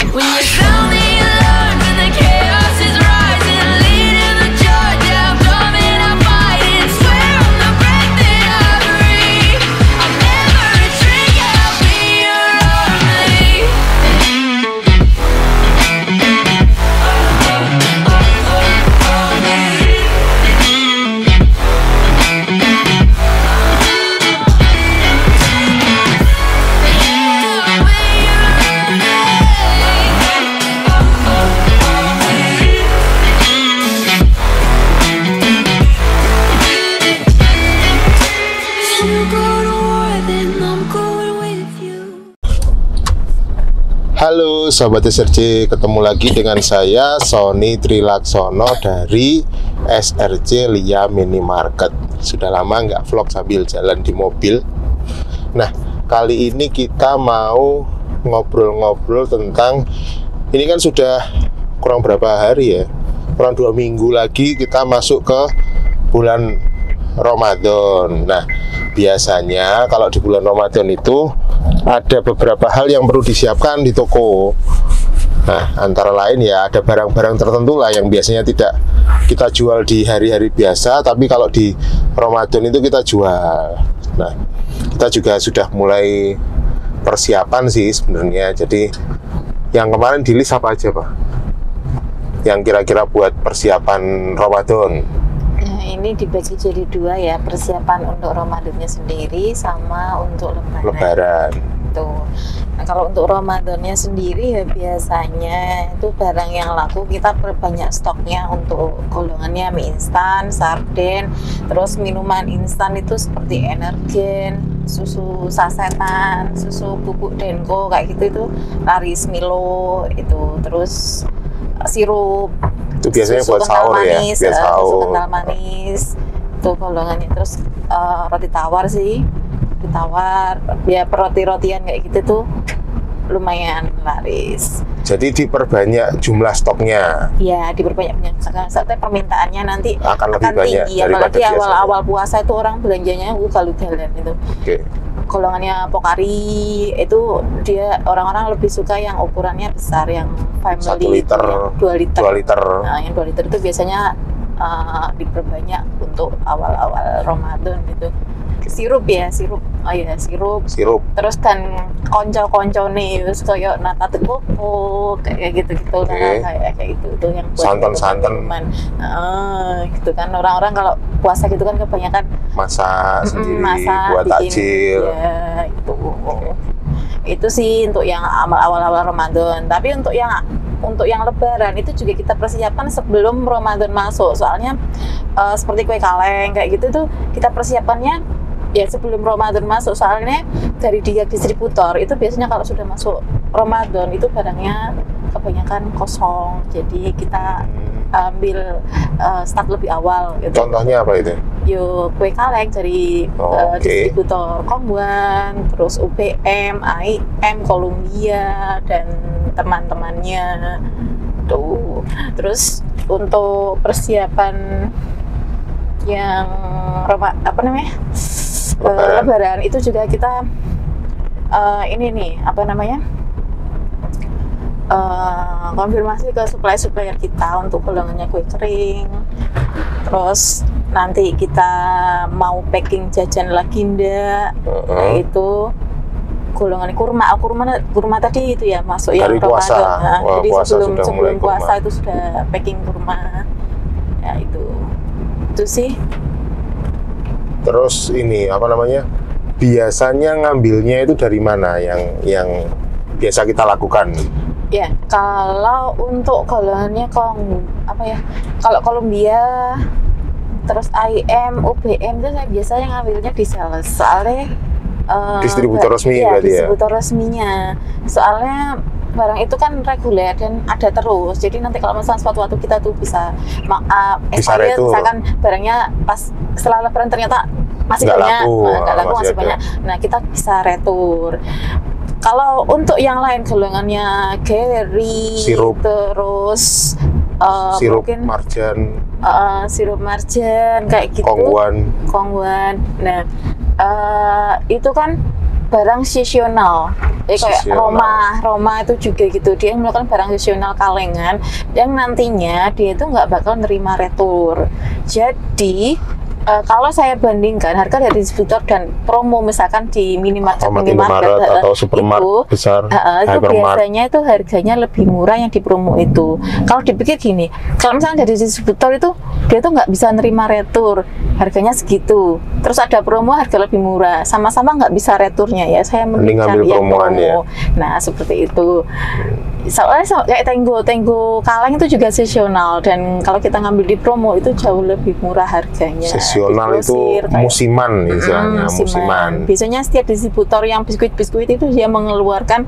When you feel me alone, when the chaos is rising, leading the charge, yeah, I'm coming, I'm fighting. Swear on the breath that I breathe, I'll never retreat, yeah, I'll be your only. Halo Sobat SRC, ketemu lagi dengan saya Sony Trilaksono dari SRC Lia Minimarket. Sudah lama nggak vlog sambil jalan di mobil. Nah, kali ini kita mau ngobrol-ngobrol tentang, ini kan sudah kurang berapa hari ya, kurang 2 minggu lagi kita masuk ke bulan Ramadan. Nah, biasanya kalau di bulan Ramadan itu ada beberapa hal yang perlu disiapkan di toko. Nah, antara lain ya ada barang-barang tertentu lah yang biasanya tidak kita jual di hari-hari biasa, tapi kalau di Ramadan itu kita jual. Nah, kita juga sudah mulai persiapan sih sebenarnya. Jadi yang kemarin di list apa aja, Pak? Yang kira-kira buat persiapan Ramadan? Nah, ini dibagi jadi 2 ya, persiapan untuk Ramadannya sendiri sama untuk Lebaran. Tuh. Nah, kalau untuk Ramadannya sendiri ya biasanya itu barang yang laku kita perbanyak stoknya untuk golongannya mie instan, sarden, terus minuman instan itu seperti Energen, susu sasetan, susu bubuk Denko kayak gitu itu laris, Milo itu, terus sirup Itu biasanya susu buat sahur manis, ya, biasa susu sahur. kental manis itu golongannya, terus roti tawar sih, ditawar ya, roti-rotian kayak gitu tuh lumayan laris. Jadi diperbanyak jumlah stoknya. Ya, diperbanyak soalnya permintaannya nanti Akan lebih banyak tinggi, daripada apalagi biasanya. awal-awal puasa itu orang belanjanya ugal-ugalan itu. Oke. Golongannya Pocari itu dia orang-orang lebih suka yang ukurannya besar, yang family 1 liter, 2 liter. 2 liter. Nah, yang 2 liter itu biasanya diperbanyak untuk awal-awal Ramadan gitu. Sirup ya, sirup. Oh iya, sirup. Terus kan konco-konco nih, terus kayak nata tekoko kayak gitu-gitu lah, kayak gitu itu yang buat santan-santan. Gitu kan orang-orang kalau puasa gitu kan kebanyakan Masak sendiri, masak, buat bikin, takjil. ya, itu sih untuk yang awal-awal Ramadan. Tapi untuk yang Lebaran itu juga kita persiapkan sebelum Ramadan masuk. Soalnya seperti kue kaleng kayak gitu tuh kita persiapannya ya sebelum Ramadan masuk. Soalnya dari dia distributor itu biasanya kalau sudah masuk Ramadan itu barangnya kebanyakan kosong. Jadi kita ambil start lebih awal gitu. Contohnya apa itu? Yo kue kaleng dari distributor Kongguan, terus UPM, AIM, Columbia dan teman-temannya tuh. Terus untuk persiapan yang Lebaran itu juga kita ini nih konfirmasi ke supplier kita untuk golongannya kue kering. Terus nanti kita mau packing jajan lagi ndak, yaitu golongan kurma tadi itu ya masuk yang puasa. Ramadan. Nah, jadi puasa sebelum puasa itu sudah packing kurma. Ya itu sih. Terus ini biasanya ngambilnya itu dari mana yang biasa kita lakukan? Ya, kalau untuk golongannya kalau Columbia, terus IM, UBM itu saya biasanya ngambilnya di sales. Soalnya distributor resmi berarti ya? Distributor resminya. Soalnya barang itu kan reguler dan ada terus. Jadi nanti kalau misalnya suatu waktu kita tuh bisa misalkan barangnya pas setelah Lebaran ternyata masih banyak, nggak laku masih banyak. Nah, kita bisa retur. Kalau untuk yang lain golongannya Gary, terus sirup mungkin marjan, sirup marjan kayak gitu, Kongguan. Nah, itu kan barang seasonal. Jadi kayak Seasonal. Roma itu juga gitu. Dia melakukan barang seasonal kalengan yang nantinya dia itu nggak bakal nerima retur. Jadi kalau saya bandingkan harga dari distributor dan promo misalkan di minimarket Indomaret atau supermarket besar, itu hypermart. biasanya itu harganya lebih murah yang di promo itu. Kalau dipikir gini, kalau misalnya dari distributor itu dia tuh nggak bisa nerima retur, harganya segitu. Terus ada promo harga lebih murah, sama-sama nggak bisa returnya ya. Saya Mending mending ambil cari yang promoan promo. ya. Nah seperti itu. Soalnya kayak Tenggo kaleng itu juga seasonal dan kalau kita ngambil di promo itu jauh lebih murah harganya. Seasonal Di itu grosir, kayak- musiman istilahnya, musiman. Biasanya setiap distributor yang biskuit-biskuit itu dia mengeluarkan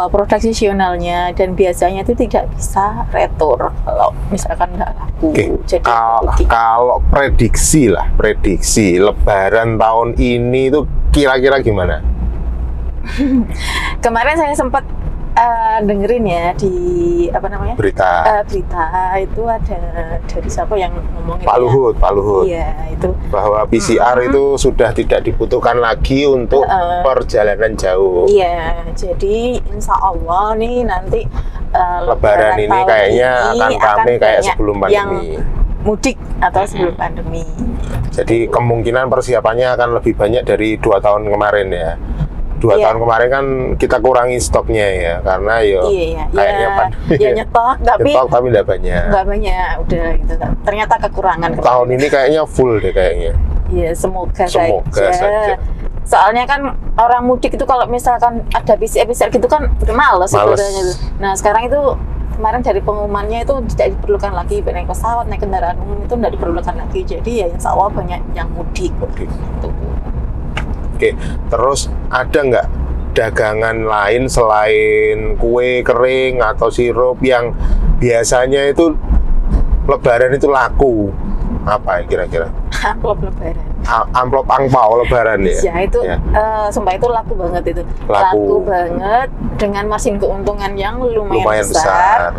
produk seasonalnya dan biasanya itu tidak bisa retur kalau misalkan nggak laku. Oke, Jadi kalau prediksi Lebaran tahun ini itu kira-kira gimana? kemarin saya sempat dengerin ya di apa namanya Berita berita itu ada dari siapa yang ngomongin Pak Luhut, iya itu bahwa PCR itu sudah tidak dibutuhkan lagi untuk perjalanan jauh. iya jadi insya Allah nih nanti Lebaran ini tahun kayaknya ini akan rame kayak banyak sebelum yang pandemi. mudik atau sebelum pandemi. Jadi kemungkinan persiapannya akan lebih banyak dari 2 tahun kemarin ya. 2 Iya. tahun kemarin kan kita kurangi stoknya ya, karena Iya, kayaknya pandemi ya nyetok tapi nyetok tapi tidak banyak. nggak banyak udah gitu. Ternyata kekurangan. Tahun ini kayaknya full deh kayaknya. Iya semoga Semoga saja. Soalnya kan orang mudik itu kalau misalkan ada PCR gitu kan udah males sebenarnya tuh. Nah sekarang itu kemarin dari pengumumannya itu tidak diperlukan lagi naik pesawat, naik kendaraan umum itu tidak diperlukan lagi. Jadi ya insya Allah banyak yang mudik. Mudik. Tuh. Oke, terus ada nggak dagangan lain selain kue kering atau sirup yang biasanya itu Lebaran itu laku? Apa ya kira-kira? Amplop Lebaran. Amplop angpau Lebaran ya? Ya itu sumpah itu laku banget itu. Laku. Banget dengan margin keuntungan yang lumayan besar.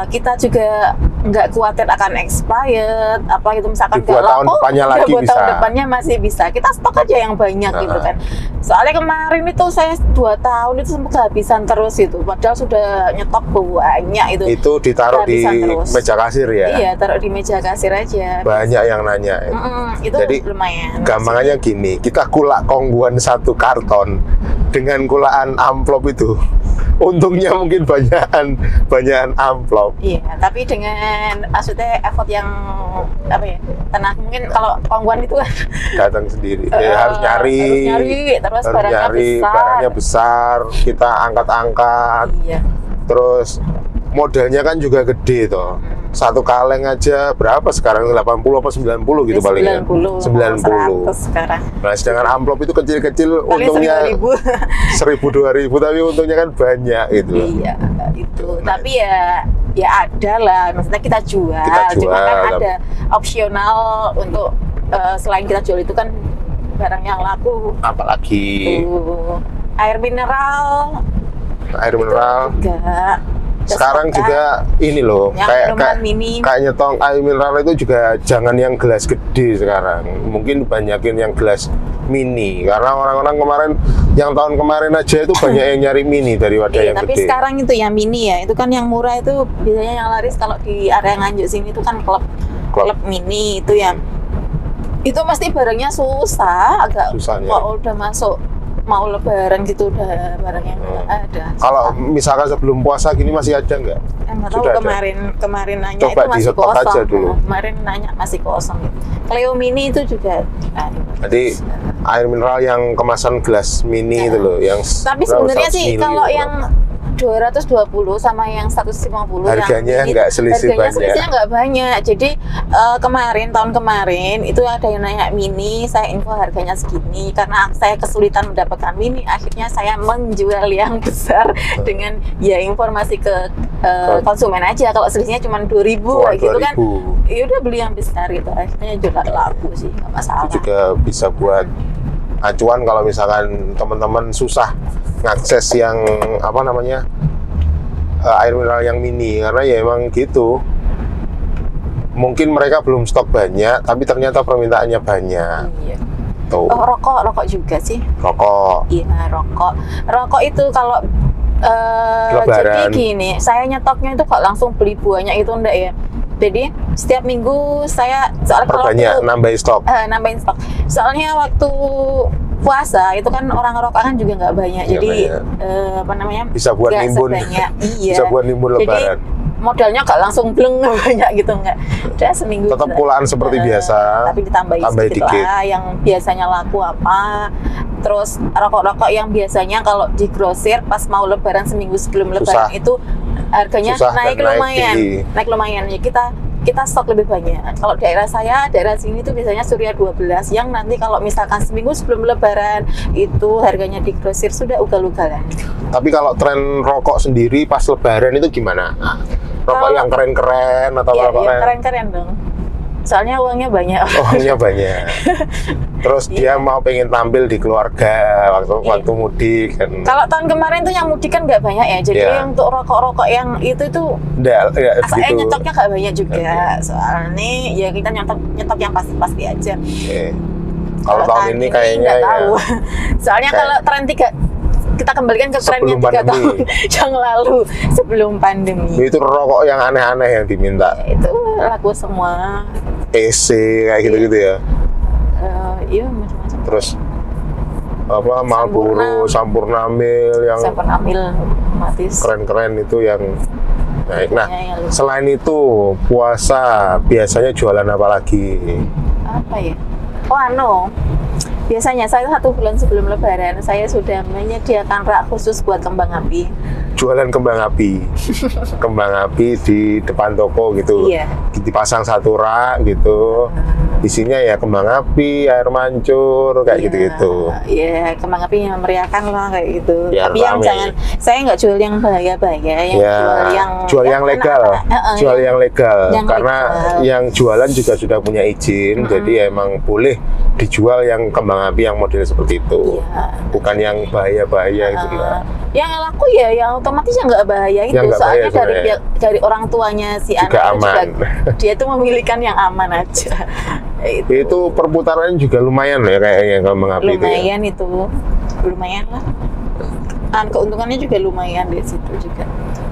Kita juga nggak khawatir akan expired apa gitu misalkan Di buat nggak tahun laku, depannya ya lagi buat bisa. tahun depannya masih bisa kita stok aja yang banyak gitu kan soalnya kemarin itu saya 2 tahun itu sempat kehabisan terus itu padahal sudah nyetok banyak Itu ditaruh di kehabisan terus. meja kasir ya? Iya taruh di meja kasir aja Banyak yang nanya. itu Jadi lumayan gampangannya gini, kita kulak kongguan 1 karton dengan kulaan amplop itu. Untungnya mungkin banyakan amplop. Iya, tapi dengan maksudnya effort yang apa ya, tenaga mungkin kalau kongguan itu Datang sendiri. Harus nyari, terus harus barangnya nyari, besar. barangnya besar, kita angkat-angkat. Iya, Terus modalnya kan juga gede toh. 1 kaleng aja berapa sekarang? 80 apa 90 gitu ya, paling ya? 90, 100 sekarang. Nah, sedangkan amplop itu kecil-kecil Paling untungnya 1.000. 1.000 2.000 tapi untungnya kan banyak gitu. Iya, itu. Tapi ya ada lah, maksudnya kita jual. Cuma kan jual, ada opsional untuk selain kita jual itu kan barang yang laku. Apalagi Tuh, air mineral air mineral. juga. Sekarang Kesukaan. juga ini loh, Yang kayak minuman mini. nyetong air mineral itu juga jangan yang gelas gede sekarang. Mungkin banyakin yang gelas mini karena orang-orang kemarin yang tahun kemarin aja itu banyak yang nyari mini daripada Iya, yang tapi gede. sekarang itu yang mini ya, itu kan yang murah itu biasanya yang laris kalau di area Nganjuk sini itu kan klub mini itu yang itu pasti barangnya susah, agak Susah nyari. kalau udah masuk mau Lebaran gitu udah barangnya nggak ada. Kalau misalkan sebelum puasa gini masih ada nggak? Nggak tahu sudah ada? kemarin nanya Coba itu masih di-stok kosong. aja dulu. Kemarin nanya masih kosong. Gitu. Cleo mini itu juga ada. Jadi air mineral yang kemasan gelas mini Ya. itu loh, yang Tapi berapa, sebenarnya 100 sih mili kalau gitu. yang 220 sama yang 150 Harganya yang ini, nggak selisih harganya banyak. selisihnya nggak banyak. Jadi tahun kemarin itu ada yang nanya mini, saya info harganya segini karena saya kesulitan mendapatkan mini, akhirnya saya menjual yang besar dengan ya informasi ke konsumen aja. Kalau selisihnya cuma 2.000 kayak gitu kan, ya udah beli yang besar gitu. Akhirnya juga laku sih, nggak masalah. Itu juga bisa buat acuan kalau misalkan teman-teman susah ngakses yang apa namanya air mineral yang mini karena ya emang gitu, mungkin mereka belum stok banyak tapi ternyata permintaannya banyak. Iya. gitu. Oh, rokok juga sih. Rokok. Iya, rokok itu kalau Lebaran. jadi gini, saya nyetoknya itu kok langsung beli banyak itu enggak ya. Jadi setiap minggu saya soalnya kalau Perbanyak, waktu- nambahin stok. nambahin stok. Soalnya waktu puasa itu kan orang ngerokok kan juga nggak banyak. Nggak Jadi banyak. apa namanya? Bisa buat nggak nimbun. sebanyak. Iya. Bisa buat nimbun Jadi lebaran. modalnya nggak langsung bleng banyak gitu nggak. Udah seminggu. Tetap kita- pulaan seperti biasa. Tapi ditambahin Tambahin sedikit dikit. lah. Yang biasanya laku apa. Terus rokok-rokok yang biasanya kalau di grosir pas mau lebaran seminggu sebelum lebaran Susah. itu harganya Susah naik dan naik lumayan. tinggi. Naik lumayan. Ya kita stok lebih banyak. Kalau daerah sini tuh biasanya Surya 12 yang nanti kalau misalkan seminggu sebelum lebaran itu harganya di grosir sudah ugal-ugalan. Tapi kalau tren rokok sendiri pas lebaran itu gimana? Rokok Kalau- yang keren-keren atau Ya, rokok yang yang keren-keren dong. Soalnya uangnya banyak. uangnya banyak. Terus dia mau pengen tampil di keluarga waktu mudik kan. Kalau tahun kemarin tuh yang mudik kan nggak banyak ya. Jadi Iya. untuk rokok-rokok yang itu tuh Enggak saya gitu. nyetoknya nggak banyak juga. Soalnya ya kita nyetok yang pasti-pasti aja. Oke. Kalau tahun ini kayaknya nggak ya tahu. Soalnya Kayak- kalau tren kita kembalikan ke trennya Sebelum 3 tahun pandemi. yang lalu sebelum pandemi. itu rokok yang aneh-aneh yang diminta. Itu laku semua. EC kayak gitu-gitu ya. Iya macam-macam. Terus apa Marlboro, Sampurna Mil yang Saya pernah ambil matis. keren-keren itu yang naik. Nah, Ya, yang selain itu puasa biasanya jualan apa lagi? apa ya? Oh biasanya saya 1 bulan sebelum lebaran saya sudah menyediakan rak khusus buat kembang api. Jualan kembang api. Kembang api di depan toko gitu. Iya. Dipasang satu rak gitu. Isinya ya kembang api, air mancur kayak Iya, gitu-gitu. Iya, kembang api yang meriahkan lah kayak gitu. Biar Tapi yang rame. jangan, saya nggak jual yang bahaya-bahaya, yang Ya, jual yang legal, enak-enak. jual yang legal, Yang karena legal. yang jualan juga sudah punya izin, jadi emang boleh dijual yang kembang api yang model seperti itu, Iya. bukan yang bahaya-bahaya gitu lah. Yang laku ya, yang otomatis yang nggak bahaya itu. Yang nggak Soalnya bahaya dari sebenarnya. dari orang tuanya si Juga anak itu aman. dia tuh memilihkan yang aman aja. Itu perputarannya juga lumayan ya kayaknya kembang api itu. Ya. Lumayan itu, lumayan lah. Keuntungannya juga lumayan di situ juga.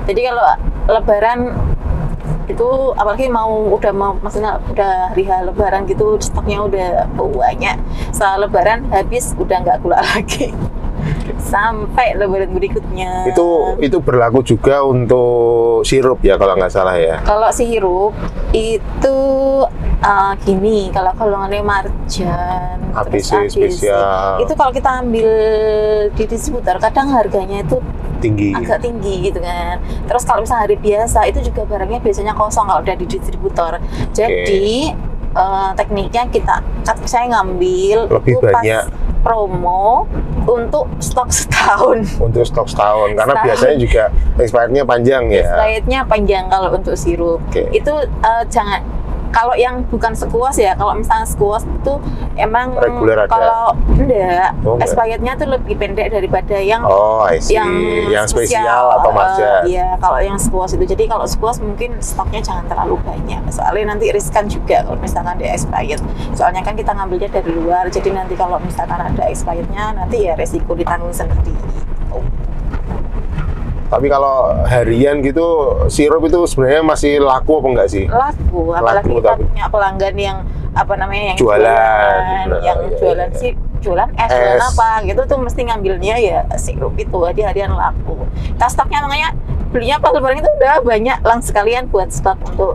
Jadi kalau Lebaran itu apalagi maksudnya udah hari Lebaran gitu stoknya udah banyak. Setelah Lebaran habis udah nggak keluar lagi sampai Lebaran berikutnya. Itu berlaku juga untuk sirup ya kalau nggak salah ya. Kalau sirup itu gini, kalau golongannya Marjan, terus ABC spesial. itu kalau kita ambil di distributor kadang harganya itu Tinggi. agak tinggi gitu kan. Terus kalau misalnya hari biasa itu juga barangnya biasanya kosong kalau udah di distributor. Jadi tekniknya saya ngambil Lebih itu pas banyak. promo untuk stok setahun. Untuk stok setahun karena Setahun. biasanya juga expirednya panjang ya. Dietnya panjang kalau untuk sirup. Oke. Itu jangan kalau yang bukan sekuas ya, kalau misalnya sekuas itu emang Reguler ada? kalau enggak, Oh, enggak. expirednya tuh lebih pendek daripada yang Oh, I see. Yang spesial atau marjan. Iya, kalau yang sekuas itu. Jadi kalau sekuas mungkin stoknya jangan terlalu banyak. Soalnya nanti riskan juga kalau misalkan dia expired. Soalnya kan kita ngambilnya dari luar. Jadi nanti kalau misalkan ada expirednya, nanti ya resiko ditanggung sendiri. Oh. Tapi kalau harian gitu sirup itu sebenarnya masih laku apa enggak sih? Laku, apalagi Laku, kita tapi- punya pelanggan yang apa namanya yang Jualan. yang Nah, jualan iya. sih jualan jualan apa gitu tuh mesti ngambilnya ya sirup itu harian laku. Kita stoknya makanya belinya pas lebaran itu udah banyak langsung sekalian buat stok untuk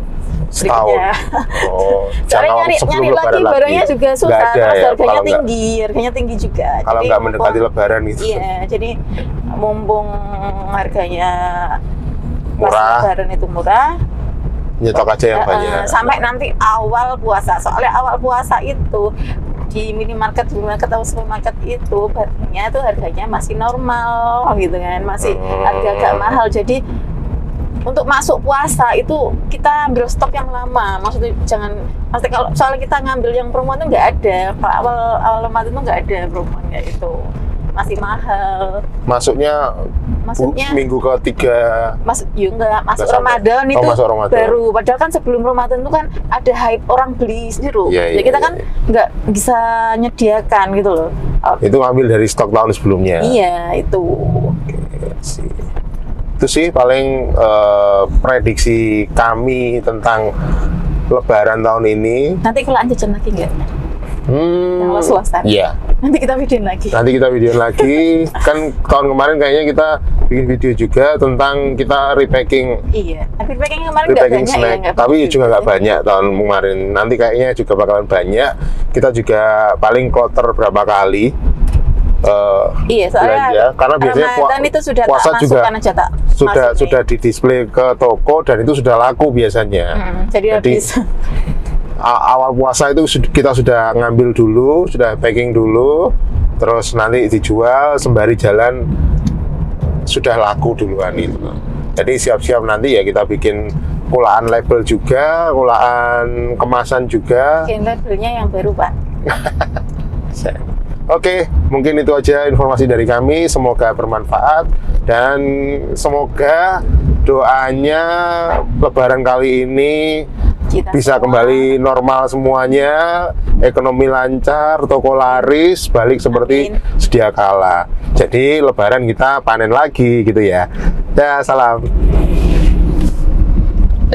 Setahun. berikutnya. Oh, Soalnya jangka nyari sebelum lagi lebaran barangnya juga Nggak susah, ada terus ya, harganya kalau nggak- harganya tinggi juga. Kalau Jadi nggak mendekati mumpung- lebaran gitu. Iya, jadi mumpung harganya pas Murah. lebaran itu murah, Nyetok aja yang banyak. sampai nanti awal puasa. Soalnya awal puasa itu di minimarket atau supermarket itu barangnya tuh harganya masih normal gitu kan, masih harga agak mahal. Jadi untuk masuk puasa itu kita ambil stok yang lama. Maksudnya kalau soalnya kita ngambil yang promo itu nggak ada. Kalau awal Ramadan itu nggak ada promonya itu. masih mahal. Maksudnya minggu ketiga Masuk Nggak sampai. Ramadan Oh, itu masuk Ramadan. baru. Padahal kan sebelum Ramadan itu kan ada hype orang beli sendiri loh. Iya, Ya iya, kita iya, kan nggak bisa nyediakan gitu loh. itu ngambil dari stok tahun sebelumnya. Iya itu. Sih. Itu sih paling prediksi kami tentang Lebaran tahun ini. Nanti kalau jajan lagi nggak? Yang was-wasan. Iya. Nanti kita videoin lagi. Nanti kita videoin lagi. Kan tahun kemarin kayaknya kita bikin video juga tentang kita repacking Iya. Tapi packing kemarin nggak banyak snack. ya. nggak Tapi banyak. juga nggak banyak tahun kemarin. Nanti kayaknya juga bakalan banyak. Kita juga paling kloter berapa kali. Iya, soalnya belanja. Karena biasanya Ramadan itu sudah tak puasa juga masukkan aja tak sudah masukin. sudah didisplay ke toko dan itu sudah laku biasanya. Jadi habis. Awal puasa itu kita sudah ngambil dulu, sudah packing dulu, terus nanti dijual sembari jalan sudah laku duluan itu. Jadi siap-siap nanti ya kita bikin kulaan label juga, kulaan kemasan juga. Bikin labelnya yang baru Pak. Oke, mungkin itu aja informasi dari kami. Semoga bermanfaat dan semoga doanya Lebaran kali ini Kita bisa semua. kembali normal semuanya, ekonomi lancar, toko laris, balik seperti Amin. sedia kala. Jadi Lebaran kita panen lagi gitu ya. Dah, salam.